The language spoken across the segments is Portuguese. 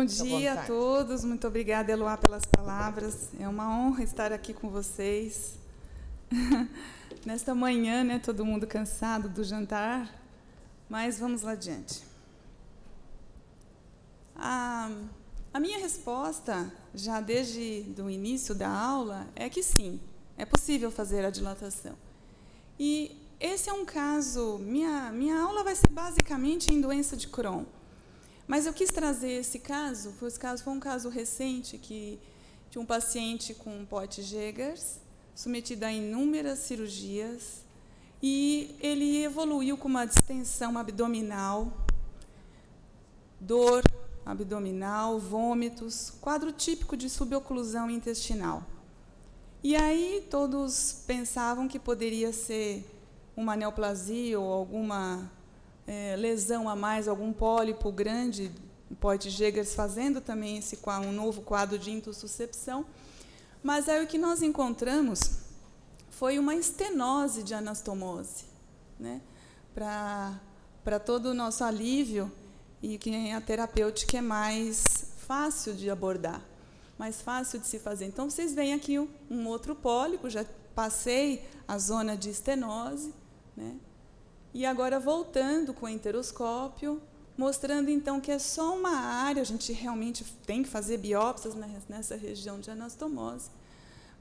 Bom dia a todos, muito obrigada, Eloá, pelas palavras. É uma honra estar aqui com vocês. Nesta manhã, né, todo mundo cansado do jantar, mas vamos lá adiante. A minha resposta, já desde o início da aula, é que sim, é possível fazer a dilatação. E esse é um caso, minha aula vai ser basicamente em doença de Crohn. Mas eu quis trazer esse caso, foi um caso recente de um paciente com Poit-Jeghers, submetido a inúmeras cirurgias, e ele evoluiu com uma distensão abdominal, dor abdominal, vômitos, quadro típico de suboclusão intestinal. E aí todos pensavam que poderia ser uma neoplasia ou alguma lesão a mais, algum pólipo grande, Poit-Jeghers, fazendo também um novo quadro de intussuscepção. Mas aí o que nós encontramos foi uma estenose de anastomose, né? Para todo o nosso alívio, e que a terapêutica é mais fácil de abordar, mais fácil de se fazer. Então, vocês veem aqui um outro pólipo, já passei a zona de estenose, né? E agora voltando com o enteroscópio, mostrando então que é só uma área, a gente realmente tem que fazer biópsias nessa região de anastomose,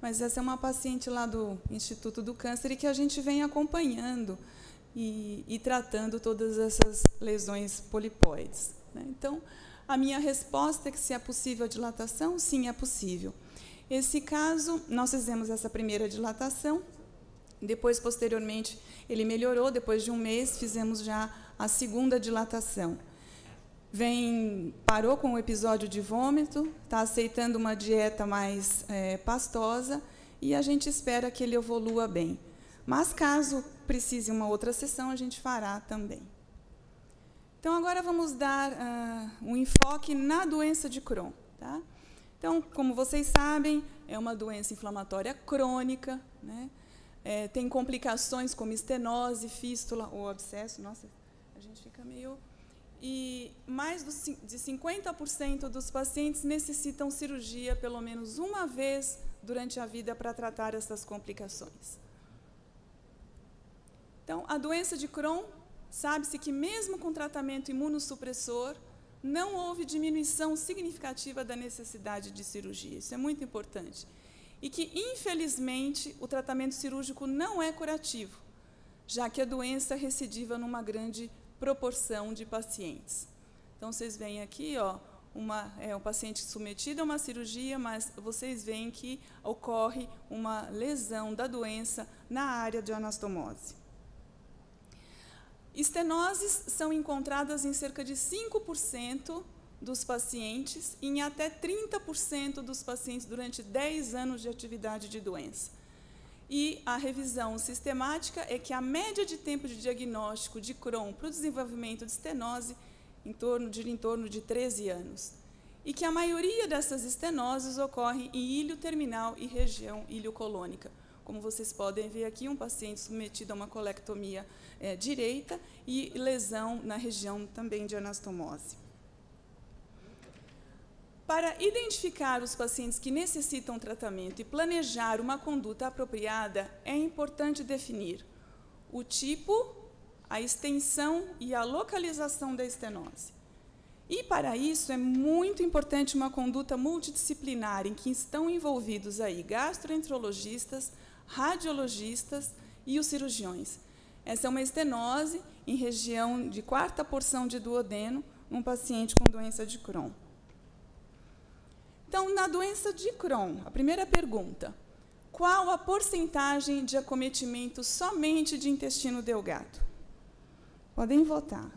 mas essa é uma paciente lá do Instituto do Câncer e que a gente vem acompanhando e tratando todas essas lesões polipóides, né? Então, a minha resposta é que se é possível a dilatação, sim, é possível. Esse caso, nós fizemos essa primeira dilatação, depois, posteriormente, ele melhorou, depois de um mês, fizemos já a segunda dilatação. Parou com o episódio de vômito, está aceitando uma dieta mais pastosa, e a gente espera que ele evolua bem. Mas, caso precise uma outra sessão, a gente fará também. Então, agora vamos dar um enfoque na doença de Crohn. Tá? Então, como vocês sabem, é uma doença inflamatória crônica, né? Tem complicações como estenose, fístula ou abscesso. Nossa, a gente fica meio... E mais de 50% dos pacientes necessitam cirurgia pelo menos uma vez durante a vida para tratar essas complicações. Então, a doença de Crohn, sabe-se que mesmo com tratamento imunossupressor, não houve diminuição significativa da necessidade de cirurgia. Isso é muito importante. E que, infelizmente, o tratamento cirúrgico não é curativo, já que a doença recidiva numa grande proporção de pacientes. Então, vocês veem aqui, um paciente submetido a uma cirurgia, mas vocês veem que ocorre uma lesão da doença na área de anastomose. Estenoses são encontradas em cerca de 5% dos pacientes e em até 30% dos pacientes durante 10 anos de atividade de doença. E a revisão sistemática é que a média de tempo de diagnóstico de Crohn para o desenvolvimento de estenose em torno de 13 anos. E que a maioria dessas estenoses ocorre em ilho terminal e região iliocolônica. Como vocês podem ver aqui, um paciente submetido a uma colectomia direita e lesão na região também de anastomose. Para identificar os pacientes que necessitam tratamento e planejar uma conduta apropriada, é importante definir o tipo, a extensão e a localização da estenose. E, para isso, é muito importante uma conduta multidisciplinar, em que estão envolvidos aí gastroenterologistas, radiologistas e os cirurgiões. Essa é uma estenose em região de quarta porção de duodeno, um paciente com doença de Crohn. Então, na doença de Crohn, a primeira pergunta: qual a porcentagem de acometimento somente de intestino delgado? Podem votar.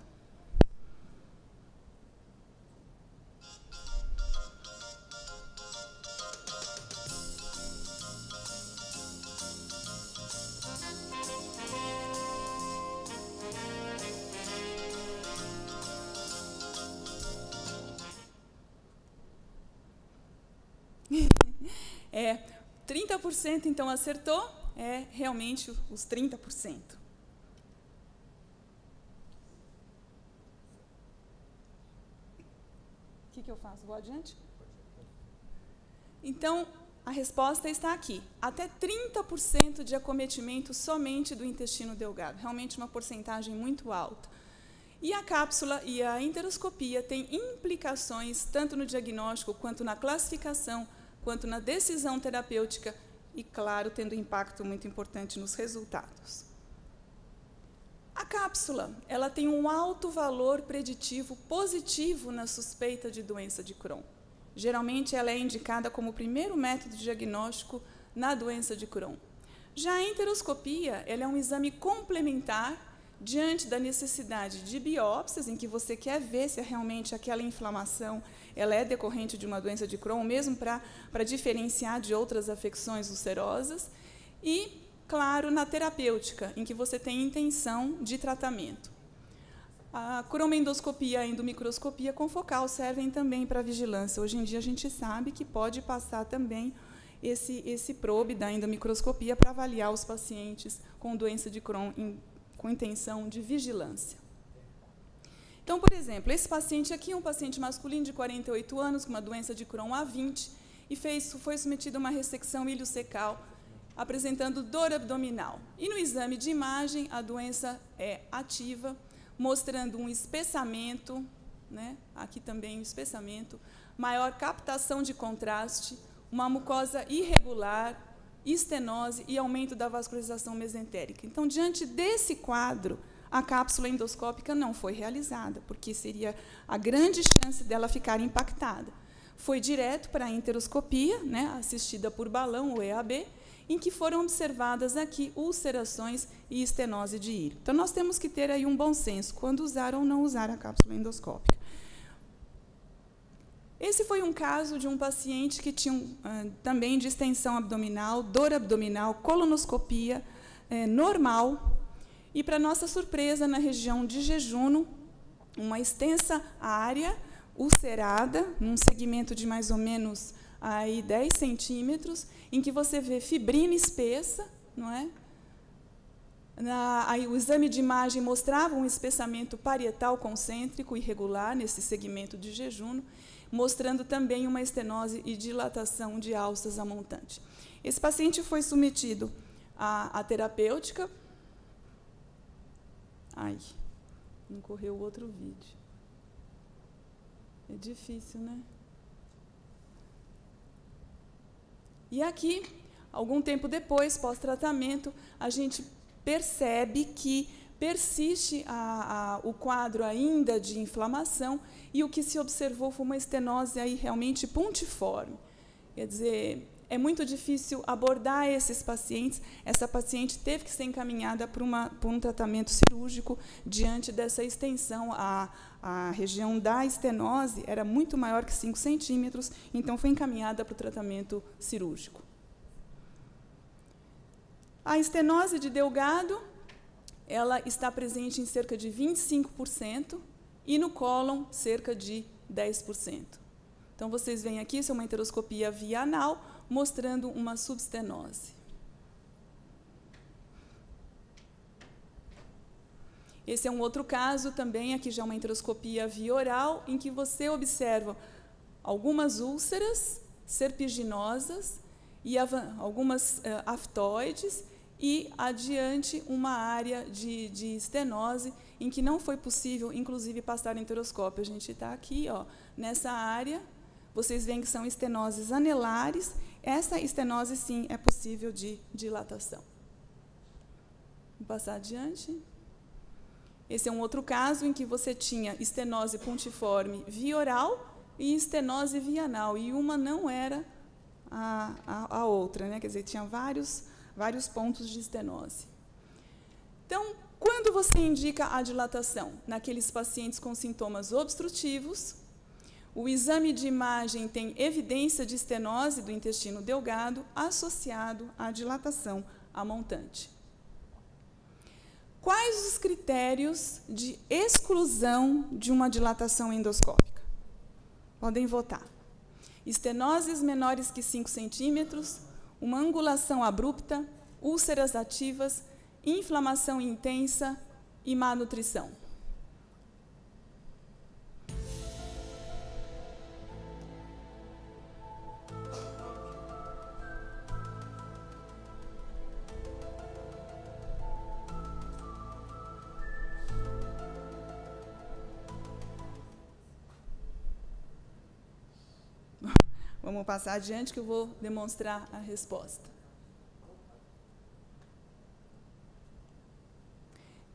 É, 30% então acertou, é realmente os 30%. que eu faço? Vou adiante? Então, a resposta está aqui. Até 30% de acometimento somente do intestino delgado. Realmente uma porcentagem muito alta. E a cápsula e a enteroscopia têm implicações tanto no diagnóstico, quanto na classificação, quanto na decisão terapêutica e, claro, tendo impacto muito importante nos resultados. A cápsula, ela tem um alto valor preditivo positivo na suspeita de doença de Crohn. Geralmente, ela é indicada como primeiro método de diagnóstico na doença de Crohn. Já a enteroscopia, ela é um exame complementar diante da necessidade de biópsias, em que você quer ver se realmente aquela inflamação ela é decorrente de uma doença de Crohn, mesmo para diferenciar de outras afecções ulcerosas, e, claro, na terapêutica, em que você tem intenção de tratamento. A cromendoscopia e a endomicroscopia confocal servem também para vigilância. Hoje em dia, a gente sabe que pode passar também esse probe da endomicroscopia para avaliar os pacientes com doença de Crohn com intenção de vigilância. Então, por exemplo, esse paciente aqui é um paciente masculino de 48 anos, com uma doença de Crohn A20, e foi submetido a uma ressecção iliocecal, apresentando dor abdominal. E no exame de imagem, a doença é ativa, mostrando um espessamento, né? Aqui também um espessamento, maior captação de contraste, uma mucosa irregular, estenose e aumento da vascularização mesentérica. Então, diante desse quadro, a cápsula endoscópica não foi realizada, porque seria a grande chance dela ficar impactada. Foi direto para a enteroscopia, né, assistida por balão, ou EAB, em que foram observadas aqui ulcerações e estenose de írio. Então, nós temos que ter aí um bom senso quando usar ou não usar a cápsula endoscópica. Esse foi um caso de um paciente que tinha também distensão abdominal, dor abdominal, colonoscopia normal, e, para nossa surpresa, na região de jejuno, uma extensa área ulcerada, num segmento de mais ou menos aí 10 centímetros, em que você vê fibrina espessa, não é? Aí, o exame de imagem mostrava um espessamento parietal concêntrico irregular nesse segmento de jejuno, mostrando também uma estenose e dilatação de alças a montante. Esse paciente foi submetido à terapêutica. Ai, não correu o outro vídeo. É difícil, né? E aqui, algum tempo depois, pós-tratamento, a gente percebe que persiste o quadro ainda de inflamação, e o que se observou foi uma estenose aí realmente pontiforme. Quer dizer, é muito difícil abordar esses pacientes. Essa paciente teve que ser encaminhada por um tratamento cirúrgico diante dessa extensão. A região da estenose era muito maior que 5 centímetros, então foi encaminhada para o tratamento cirúrgico. A estenose de Delgado, ela está presente em cerca de 25% e no cólon cerca de 10%. Então, vocês veem aqui, isso é uma enteroscopia via anal, mostrando uma substenose. Esse é um outro caso também, aqui já é uma enteroscopia via oral, em que você observa algumas úlceras serpiginosas e algumas aftoides, e adiante uma área de estenose em que não foi possível, inclusive, passar enteroscópio. A gente está aqui, ó, nessa área, vocês veem que são estenoses anelares. Essa estenose, sim, é possível de dilatação. Vou passar adiante. Esse é um outro caso em que você tinha estenose pontiforme via oral e estenose via anal, e uma não era a outra, né? Quer dizer, tinha vários pontos de estenose. Então, quando você indica a dilatação? Naqueles pacientes com sintomas obstrutivos, o exame de imagem tem evidência de estenose do intestino delgado associado à dilatação a montante. Quais os critérios de exclusão de uma dilatação endoscópica? Podem votar. Estenoses menores que 5 centímetros, uma angulação abrupta, úlceras ativas, inflamação intensa e má nutrição. Vamos passar adiante que eu vou demonstrar a resposta.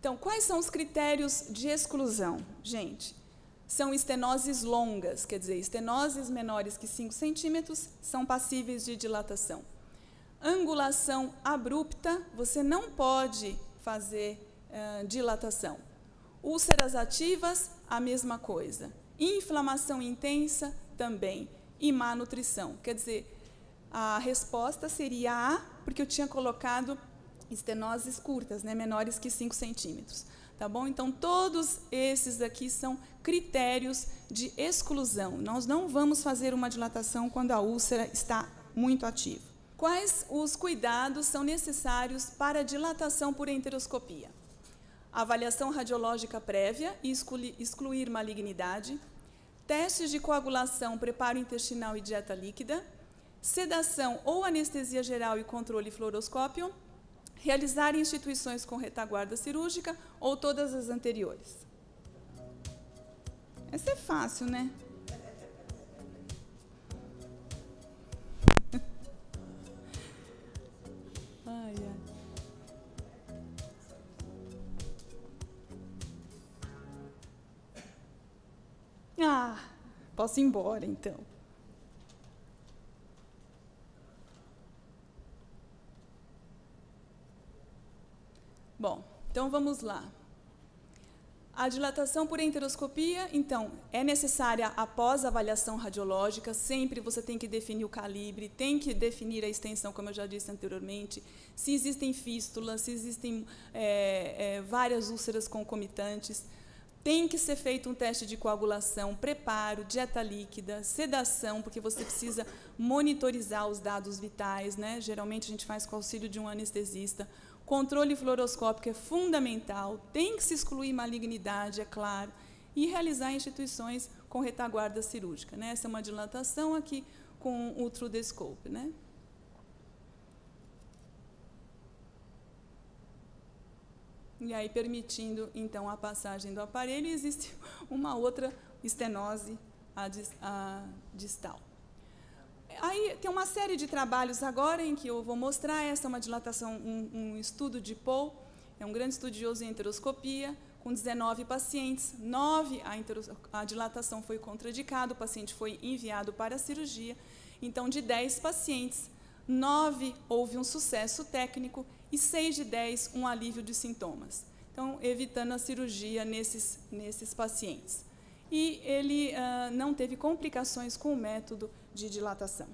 Então, quais são os critérios de exclusão? Gente, são estenoses longas, quer dizer, estenoses menores que 5 centímetros são passíveis de dilatação. Angulação abrupta, você não pode fazer dilatação. Úlceras ativas, a mesma coisa. Inflamação intensa, também. E má nutrição. Quer dizer, a resposta seria A, porque eu tinha colocado estenoses curtas, né, menores que 5 centímetros. Tá bom? Então, todos esses aqui são critérios de exclusão. Nós não vamos fazer uma dilatação quando a úlcera está muito ativa. Quais os cuidados são necessários para a dilatação por enteroscopia? Avaliação radiológica prévia e excluir malignidade, testes de coagulação, preparo intestinal e dieta líquida, sedação ou anestesia geral e controle fluoroscópio, realizar em instituições com retaguarda cirúrgica ou todas as anteriores. Essa é fácil, né? Ai, ai. Ah, posso ir embora, então. Bom, então vamos lá. A dilatação por enteroscopia, então, é necessária após a avaliação radiológica, sempre você tem que definir o calibre, tem que definir a extensão, como eu já disse anteriormente, se existem fístulas, se existem várias úlceras concomitantes. Tem que ser feito um teste de coagulação, preparo, dieta líquida, sedação, porque você precisa monitorizar os dados vitais, né? Geralmente a gente faz com o auxílio de um anestesista. Controle fluoroscópico é fundamental, tem que se excluir malignidade, é claro, e realizar em instituições com retaguarda cirúrgica, né? Essa é uma dilatação aqui com o TrueDescope, né? E aí, permitindo, então, a passagem do aparelho, existe uma outra estenose distal. Aí tem uma série de trabalhos agora em que eu vou mostrar. Essa é uma dilatação, um estudo de Paul, é um grande estudioso em enteroscopia, com 19 pacientes, 9 a dilatação foi contraindicada, o paciente foi enviado para a cirurgia. Então, de 10 pacientes, 9 houve um sucesso técnico e 6 de 10 um alívio de sintomas. Então, evitando a cirurgia nesses pacientes. E ele não teve complicações com o método de dilatação.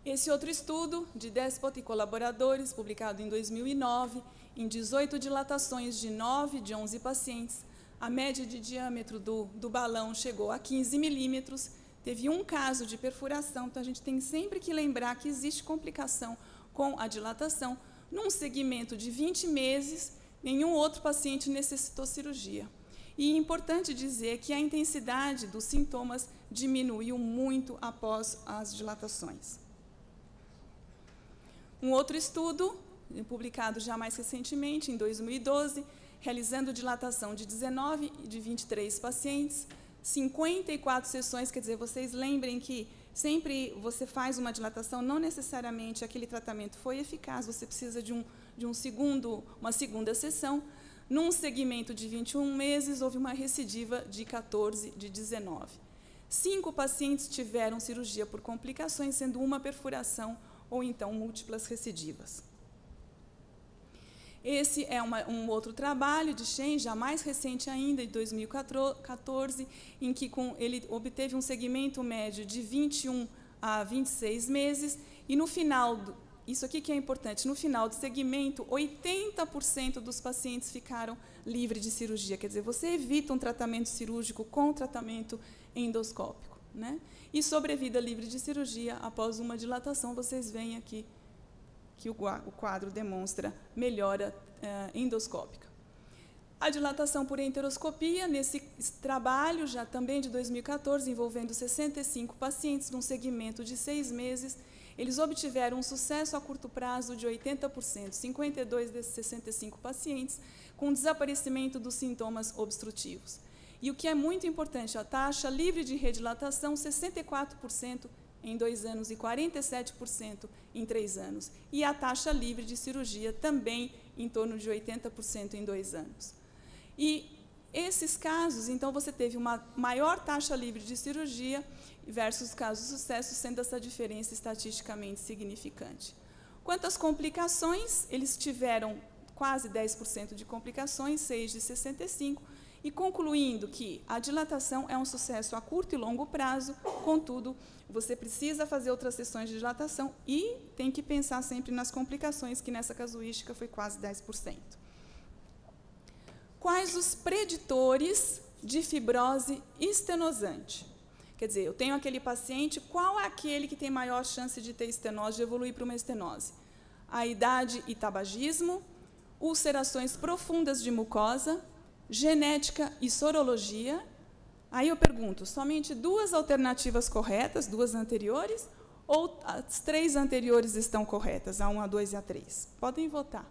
Esse outro estudo, de Despot e colaboradores, publicado em 2009, em 18 dilatações de 9 de 11 pacientes, a média de diâmetro do balão chegou a 15 milímetros, teve um caso de perfuração, então a gente tem sempre que lembrar que existe complicação com a dilatação. Num segmento de 20 meses, nenhum outro paciente necessitou cirurgia. E é importante dizer que a intensidade dos sintomas diminuiu muito após as dilatações. Um outro estudo, publicado já mais recentemente, em 2012, realizando dilatação de 19 e de 23 pacientes, 54 sessões, quer dizer, vocês lembrem que sempre você faz uma dilatação, não necessariamente aquele tratamento foi eficaz, você precisa de uma segunda sessão. Num segmento de 21 meses, houve uma recidiva de 14 de 19. 5 pacientes tiveram cirurgia por complicações, sendo uma perfuração ou então múltiplas recidivas. Esse é um outro trabalho de Shen, já mais recente ainda, de 2014, em que ele obteve um segmento médio de 21 a 26 meses, e no final, isso aqui que é importante, no final do segmento, 80% dos pacientes ficaram livres de cirurgia, quer dizer, você evita um tratamento cirúrgico com tratamento endoscópico, né? E sobrevida livre de cirurgia após uma dilatação, vocês veem aqui que o quadro demonstra melhora endoscópica. A dilatação por enteroscopia, nesse trabalho, já também de 2014, envolvendo 65 pacientes num segmento de 6 meses, eles obtiveram um sucesso a curto prazo de 80%, 52 desses 65 pacientes, com desaparecimento dos sintomas obstrutivos. E o que é muito importante, a taxa livre de redilatação, 64% em 2 anos e 47% em 3 anos. E a taxa livre de cirurgia também em torno de 80% em 2 anos. E esses casos, então, você teve uma maior taxa livre de cirurgia versus casos de sucesso, sendo essa diferença estatisticamente significante. Quanto às complicações, eles tiveram quase 10% de complicações, 6 de 65%, e concluindo que a dilatação é um sucesso a curto e longo prazo, contudo, você precisa fazer outras sessões de dilatação e tem que pensar sempre nas complicações, que nessa casuística foi quase 10%. Quais os preditores de fibrose estenosante? Quer dizer, eu tenho aquele paciente, qual é aquele que tem maior chance de ter estenose, de evoluir para uma estenose? A idade e tabagismo, ulcerações profundas de mucosa, genética e sorologia. Aí eu pergunto, somente 2 alternativas corretas, 2 anteriores, ou as 3 anteriores estão corretas, a 1, a 2 e a 3? Podem votar.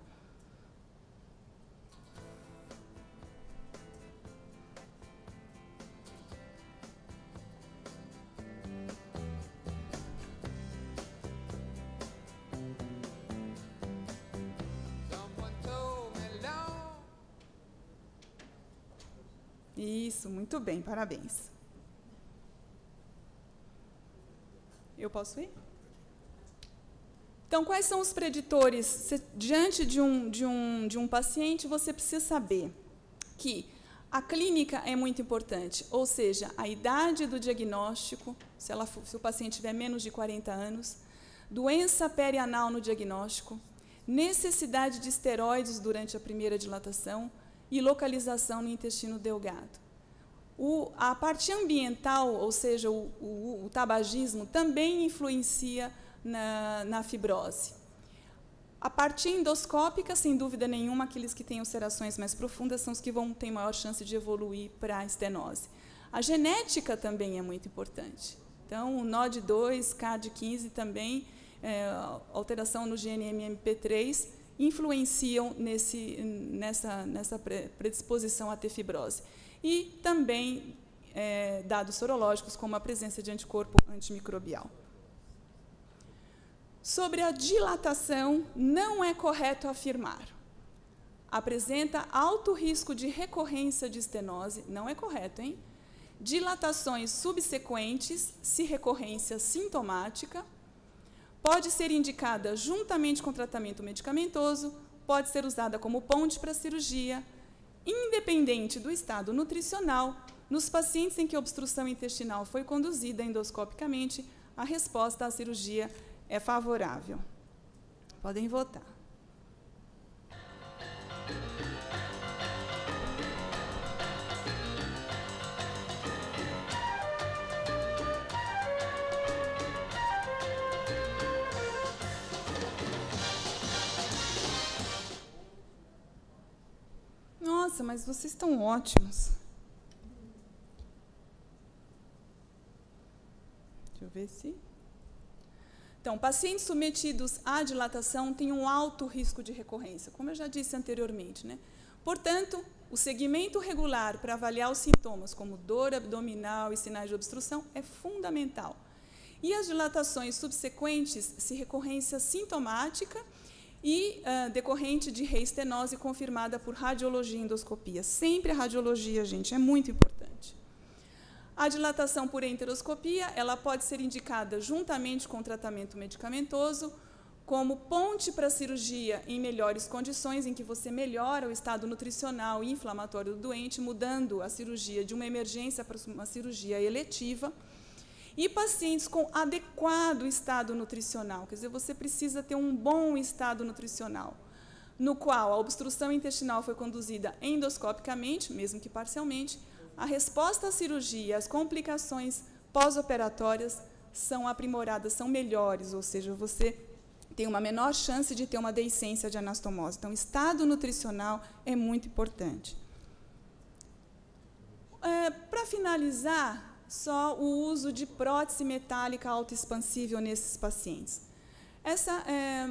Isso, muito bem, parabéns. Eu posso ir? Então, quais são os preditores? Diante de um paciente, você precisa saber que a clínica é muito importante, ou seja, a idade do diagnóstico, se o paciente tiver menos de 40 anos, doença perianal no diagnóstico, necessidade de esteroides durante a primeira dilatação, e localização no intestino delgado. A parte ambiental, ou seja, o tabagismo, também influencia na fibrose. A parte endoscópica, sem dúvida nenhuma, aqueles que têm ulcerações mais profundas são os que vão ter maior chance de evoluir para a estenose. A genética também é muito importante. Então, o NOD2, CAD15 também, alteração no gene MMP3, influenciam nessa predisposição a ter fibrose. E também dados sorológicos, como a presença de anticorpo antimicrobial. Sobre a dilatação, não é correto afirmar. Apresenta alto risco de recorrência de estenose, não é correto, hein? Dilatações subsequentes, se recorrência sintomática, pode ser indicada juntamente com tratamento medicamentoso, pode ser usada como ponte para cirurgia, independente do estado nutricional. Nos pacientes em que a obstrução intestinal foi conduzida endoscopicamente, a resposta à cirurgia é favorável. Podem votar. Nossa, mas vocês estão ótimos. Deixa eu ver se... Então, pacientes submetidos à dilatação têm um alto risco de recorrência, como eu já disse anteriormente, né? Portanto, o segmento regular para avaliar os sintomas, como dor abdominal e sinais de obstrução, é fundamental. E as dilatações subsequentes, se recorrência sintomática e decorrente de reestenose confirmada por radiologia e endoscopia. Sempre a radiologia, gente, é muito importante. A dilatação por enteroscopia, ela pode ser indicada juntamente com o tratamento medicamentoso, como ponte para a cirurgia em melhores condições, em que você melhora o estado nutricional e inflamatório do doente, mudando a cirurgia de uma emergência para uma cirurgia eletiva. E pacientes com adequado estado nutricional, quer dizer, você precisa ter um bom estado nutricional, no qual a obstrução intestinal foi conduzida endoscopicamente, mesmo que parcialmente, a resposta à cirurgia, as complicações pós-operatórias são aprimoradas, são melhores, ou seja, você tem uma menor chance de ter uma deiscência de anastomose. Então, estado nutricional é muito importante. Para finalizar, só o uso de prótese metálica autoexpansível nesses pacientes. Essa é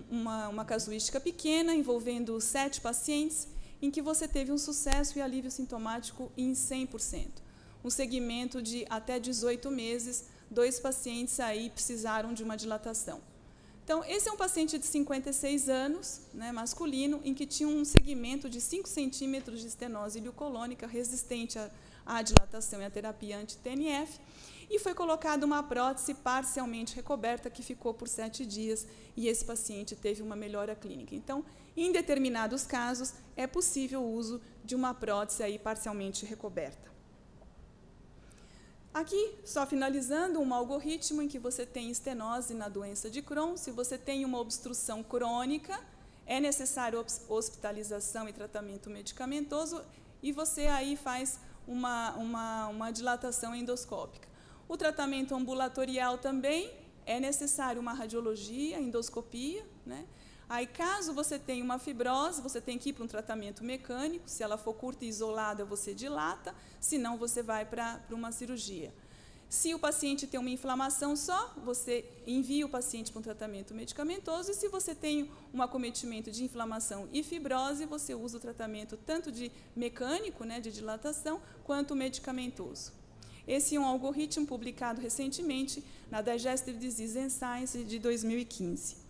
uma casuística pequena, envolvendo 7 pacientes, em que você teve um sucesso e alívio sintomático em 100%. Um segmento de até 18 meses, 2 pacientes aí precisaram de uma dilatação. Então, esse é um paciente de 56 anos, né, masculino, em que tinha um segmento de 5 centímetros de estenose iliocolônica resistente à dilatação e à terapia anti-TNF, e foi colocada uma prótese parcialmente recoberta que ficou por 7 dias, e esse paciente teve uma melhora clínica. Então, em determinados casos, é possível o uso de uma prótese aí parcialmente recoberta. Aqui, só finalizando, um algoritmo em que você tem estenose na doença de Crohn. Se você tem uma obstrução crônica, é necessário hospitalização e tratamento medicamentoso, e você aí faz uma dilatação endoscópica. O tratamento ambulatorial também é necessário uma radiologia, endoscopia, né? Aí, caso você tenha uma fibrose, você tem que ir para um tratamento mecânico. Se ela for curta e isolada, você dilata, senão você vai para uma cirurgia. Se o paciente tem uma inflamação só, você envia o paciente para um tratamento medicamentoso, e se você tem um acometimento de inflamação e fibrose, você usa o tratamento tanto de mecânico, né, de dilatação, quanto medicamentoso. Esse é um algoritmo publicado recentemente na Digestive Disease and Science de 2015.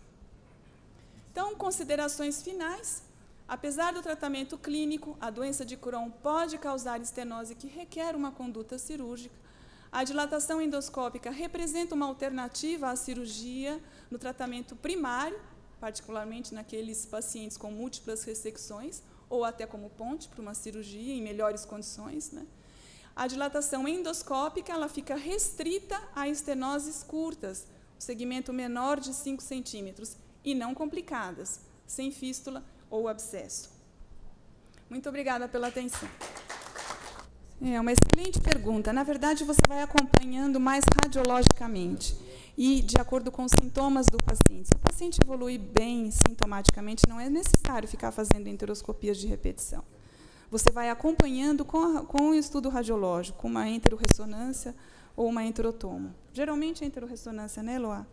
Então, considerações finais. Apesar do tratamento clínico, a doença de Crohn pode causar estenose que requer uma conduta cirúrgica. A dilatação endoscópica representa uma alternativa à cirurgia no tratamento primário, particularmente naqueles pacientes com múltiplas ressecções, ou até como ponte para uma cirurgia em melhores condições, né? A dilatação endoscópica ela fica restrita a estenoses curtas, o segmento menor de 5 centímetros, e não complicadas, sem fístula ou abscesso. Muito obrigada pela atenção. É uma excelente pergunta. Na verdade, você vai acompanhando mais radiologicamente e de acordo com os sintomas do paciente. Se o paciente evolui bem sintomaticamente, não é necessário ficar fazendo enteroscopias de repetição. Você vai acompanhando com o estudo radiológico, com uma enterorressonância ou uma enterotomo. Geralmente é enterorressonância, né, Eloá?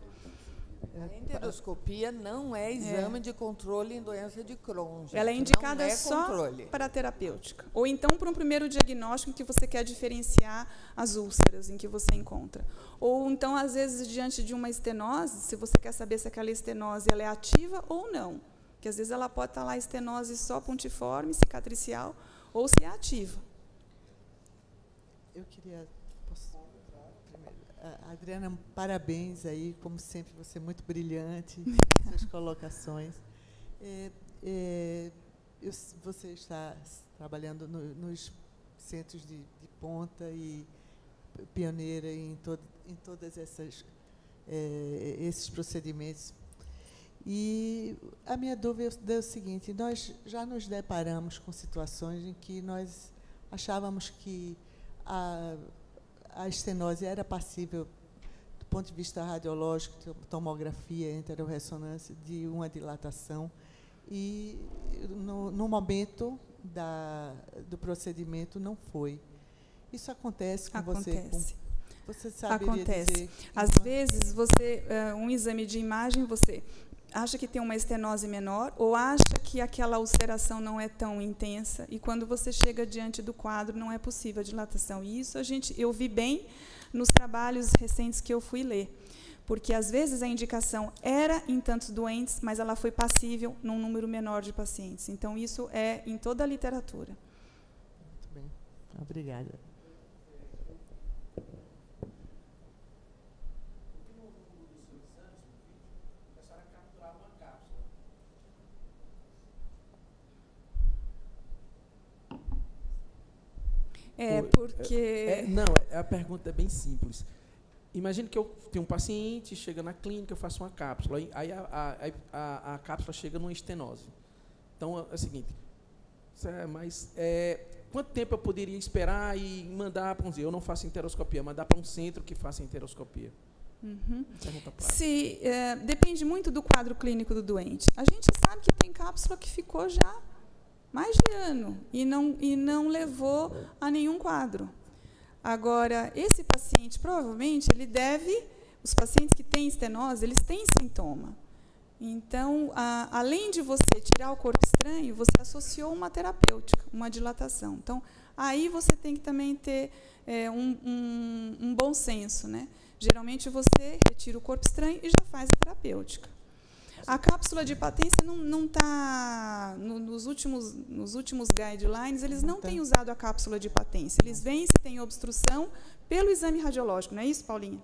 A enteroscopia não é exame de controle em doença de Crohn. Gente. Ela é indicada só para a terapêutica. Ou então para um primeiro diagnóstico em que você quer diferenciar as úlceras em que você encontra. Ou então, às vezes, diante de uma estenose, se você quer saber se aquela estenose ela é ativa ou não. Porque às vezes ela pode estar lá estenose só pontiforme, cicatricial, ou se é ativa. Eu queria... Adriana, parabéns aí, como sempre, você é muito brilhante nas suas colocações. Você está trabalhando nos centros de ponta e pioneira em todas esses procedimentos. E a minha dúvida é o seguinte: nós já nos deparamos com situações em que nós achávamos que a estenose era passível, do ponto de vista radiológico, tomografia, enterorressonância, de uma dilatação, e no momento do procedimento não foi. Isso acontece com você? Acontece. Você saberia dizer? Às vezes, um exame de imagem, você acha que tem uma estenose menor ou acha que aquela ulceração não é tão intensa, e quando você chega diante do quadro não é possível a dilatação. E isso eu vi bem nos trabalhos recentes que eu fui ler, porque às vezes a indicação era em tantos doentes, mas ela foi passível num número menor de pacientes. Então isso é em toda a literatura. Muito bem, obrigada. Não, a pergunta é bem simples. Imagine que eu tenho um paciente, chega na clínica, eu faço uma cápsula, aí a cápsula chega numa estenose. Então, é o seguinte, quanto tempo eu poderia esperar e mandar, vamos dizer, eu não faço enteroscopia, mandar para um centro que faça enteroscopia? Uhum. Depende muito do quadro clínico do doente. A gente sabe que tem cápsula que ficou já mais de ano e não levou a nenhum quadro. Agora, esse paciente, provavelmente, os pacientes que têm estenose, eles têm sintoma. Então, além de você tirar o corpo estranho, você associou uma terapêutica, uma dilatação. Então, aí você tem que também ter um bom senso, né? Geralmente, você retira o corpo estranho e já faz a terapêutica. A cápsula de patência não está... Nos últimos guidelines, eles não têm usado a cápsula de patência. Eles veem se tem obstrução pelo exame radiológico. Não é isso, Paulinha?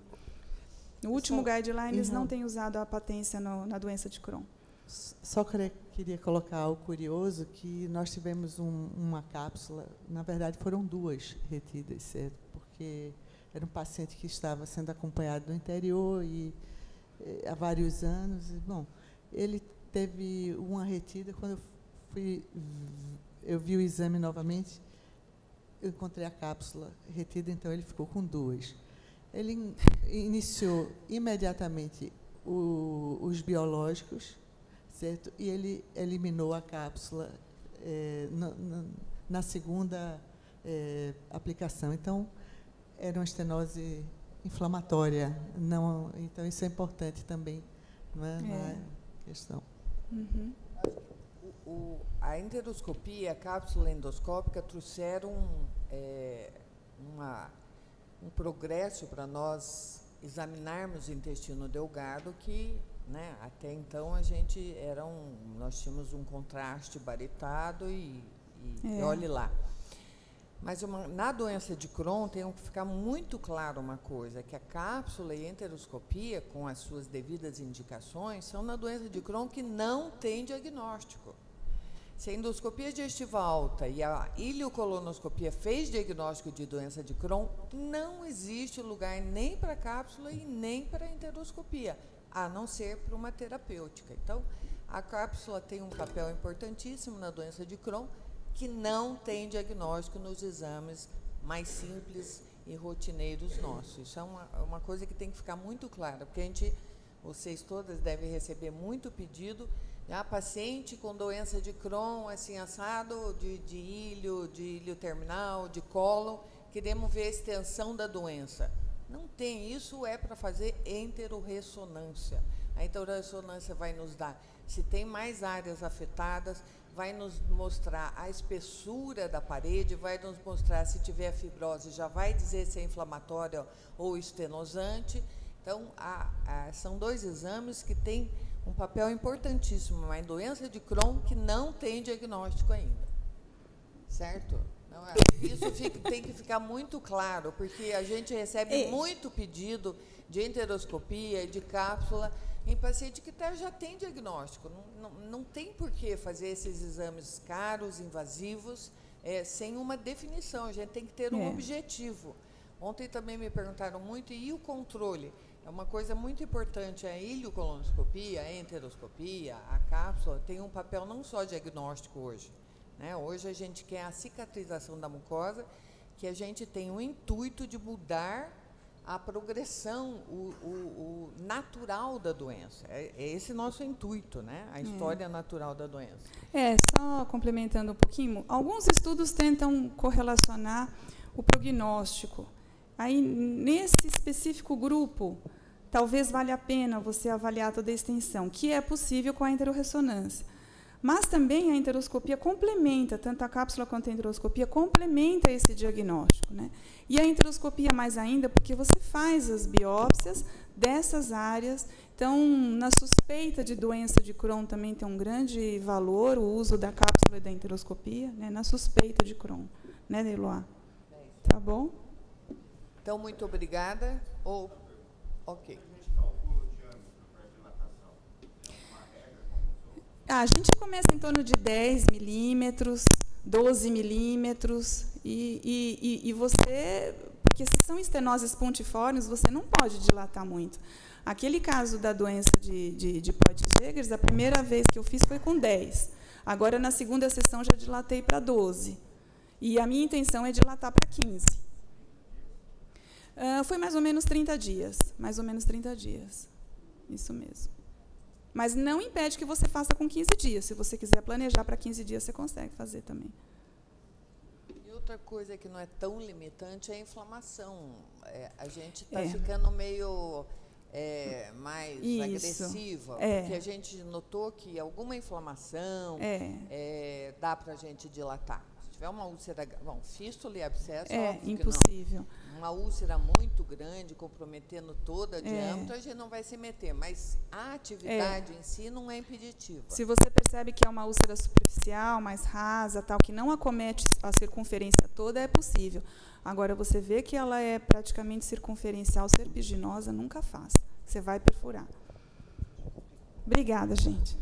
No último guideline, eles não têm usado a patência na doença de Crohn. Só queria colocar algo curioso, que nós tivemos uma cápsula, na verdade foram 2 retidas, certo? Porque era um paciente que estava sendo acompanhado no interior e há vários anos. Bom, ele teve uma retida, quando eu vi o exame novamente, eu encontrei a cápsula retida, então ele ficou com 2. Ele iniciou imediatamente os biológicos, certo? E ele eliminou a cápsula na segunda aplicação. Então, era uma estenose inflamatória. Então, isso é importante também, não é? Na questão. Uhum. A enteroscopia e a cápsula endoscópica trouxeram um progresso para nós examinarmos o intestino delgado que, né, até então nós tínhamos um contraste baritado e olhe lá. Mas na doença de Crohn tem que ficar muito claro uma coisa, que a cápsula e a enteroscopia, com as suas devidas indicações, são na doença de Crohn que não tem diagnóstico. Se a endoscopia digestiva alta e a ileocolonoscopia fez diagnóstico de doença de Crohn, não existe lugar nem para a cápsula e nem para a enteroscopia, a não ser para uma terapêutica. Então, a cápsula tem um papel importantíssimo na doença de Crohn, que não tem diagnóstico nos exames mais simples e rotineiros nossos. Isso é uma coisa que tem que ficar muito clara, porque vocês todas devem receber muito pedido. Paciente com doença de Crohn, assim, assado, de ilho terminal, de cólon, queremos ver a extensão da doença. Não tem, isso é para fazer enterorressonância. A enterorressonância vai nos dar, se tem mais áreas afetadas, vai nos mostrar a espessura da parede, vai nos mostrar se tiver fibrose, já vai dizer se é inflamatória ou estenosante. Então, são 2 exames que têm um papel importantíssimo, mas doença de Crohn que não tem diagnóstico ainda. Certo? Isso tem que ficar muito claro, porque a gente recebe muito pedido de enteroscopia e de cápsula em paciente que já tem diagnóstico. Não tem por que fazer esses exames caros, invasivos, sem uma definição. A gente tem que ter um objetivo. Ontem também me perguntaram muito, e o controle? É uma coisa muito importante, a ileocolonoscopia, a enteroscopia, a cápsula, tem um papel não só diagnóstico hoje. Né? Hoje a gente quer a cicatrização da mucosa, que a gente tem o intuito de mudar a progressão, o natural da doença. É esse nosso intuito, né? A história natural da doença. Só complementando um pouquinho, alguns estudos tentam correlacionar o prognóstico. Aí, nesse específico grupo, talvez valha a pena você avaliar toda a extensão, que é possível com a enterorressonância. Mas também a enteroscopia complementa, tanto a cápsula quanto a enteroscopia, complementa esse diagnóstico, né? E a enteroscopia mais ainda, porque você faz as biópsias dessas áreas. Então, na suspeita de doença de Crohn também tem um grande valor o uso da cápsula e da enteroscopia, né? Na suspeita de Crohn, né, Eloá? Tá bom? Então, muito obrigada. Ok. A gente começa em torno de 10 milímetros, 12 milímetros, e você, porque se são estenoses pontiformes, você não pode dilatar muito. Aquele caso da doença de Poitz-Jeghers, a primeira vez que eu fiz foi com 10. Agora, na segunda sessão, já dilatei para 12. E a minha intenção é dilatar para 15. Foi mais ou menos 30 dias. Mais ou menos 30 dias. Isso mesmo. Mas não impede que você faça com 15 dias. Se você quiser planejar para 15 dias, você consegue fazer também. E outra coisa que não é tão limitante é a inflamação. A gente está ficando meio mais Isso. agressiva, É. porque a gente notou que alguma inflamação dá para a gente dilatar. Se tiver uma úlcera, bom, fístula e abscesso, óbvio impossível. que não. Uma úlcera muito grande, comprometendo toda a diâmetro, a gente não vai se meter, mas a atividade em si não é impeditiva. Se você percebe que é uma úlcera superficial, mais rasa, tal, que não acomete a circunferência toda, é possível. Agora, você vê que ela é praticamente circunferencial, serpiginosa, nunca faça. Você vai perfurar. Obrigada, gente.